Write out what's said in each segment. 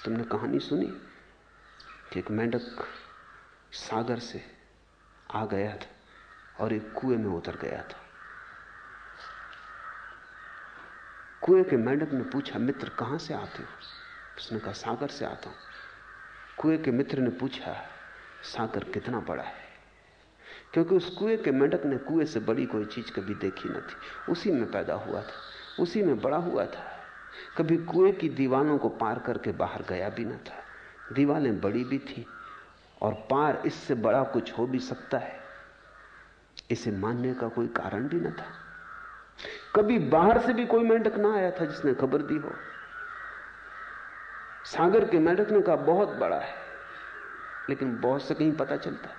तुमने कहानी सुनी कि एक मेंढक सागर से आ गया था और एक कुएं में उतर गया था। कुएं के मेंढक ने पूछा, मित्र कहां से आते हो? उसने कहा, सागर से आता हूं। कुएं के मित्र ने पूछा, सागर कितना बड़ा है? क्योंकि उस कुएं के मेंढक ने कुएं से बड़ी कोई चीज कभी देखी न थी। उसी में पैदा हुआ था, उसी में बड़ा हुआ था। कभी कुएं की दीवालों को पार करके बाहर गया भी न था। दीवालें बड़ी भी थी और पार इससे बड़ा कुछ हो भी सकता है, इसे मानने का कोई कारण भी न था। कभी बाहर से भी कोई मेंढक ना आया था जिसने खबर दी हो। सागर के मेंढक ने कहा, बहुत बड़ा है, लेकिन बहुत से कहीं पता चलता है।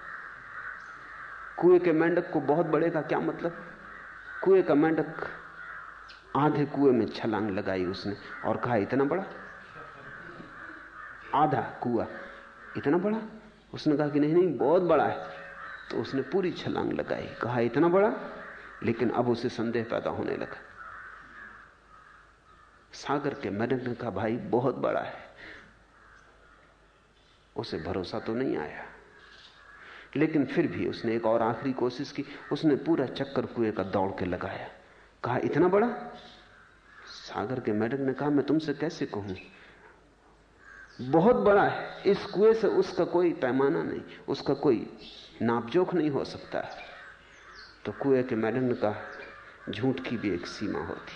कुएं के मेंढक को बहुत बड़े का क्या मतलब? कुएं का मेंढक आधे कुएं में छलांग लगाई उसने और कहा, इतना बड़ा? आधा कुआं इतना बड़ा? उसने कहा कि नहीं नहीं, बहुत बड़ा है। तो उसने पूरी छलांग लगाई, कहा इतना बड़ा। लेकिन अब उसे संदेह पैदा होने लगा। सागर के मेंढक ने कहा, भाई बहुत बड़ा है। उसे भरोसा तो नहीं आया, लेकिन फिर भी उसने एक और आखिरी कोशिश की। उसने पूरा चक्कर कुएं का दौड़ के लगाया, कहा इतना बड़ा? सागर के मेंढक ने कहा, मैं तुमसे कैसे कहूं, बहुत बड़ा है। इस कुएं से उसका कोई पैमाना नहीं, उसका कोई नापजोख नहीं हो सकता है। तो कुएं के मेंढक ने कहा, झूठ की भी एक सीमा होती,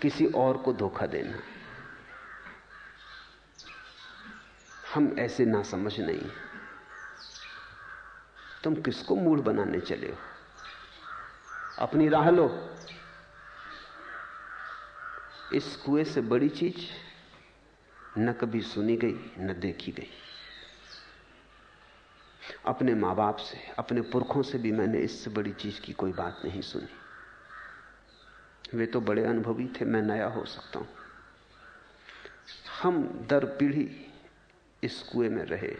किसी और को धोखा देना। हम ऐसे ना समझ नहीं। तुम किसको मूढ़ बनाने चले हो? अपनी राह लो। इस कुएं से बड़ी चीज न कभी सुनी गई न देखी गई। अपने मां बाप से, अपने पुरखों से भी मैंने इससे बड़ी चीज की कोई बात नहीं सुनी। वे तो बड़े अनुभवी थे, मैं नया हो सकता हूं। हम दर पीढ़ी इस कुएं में रहे,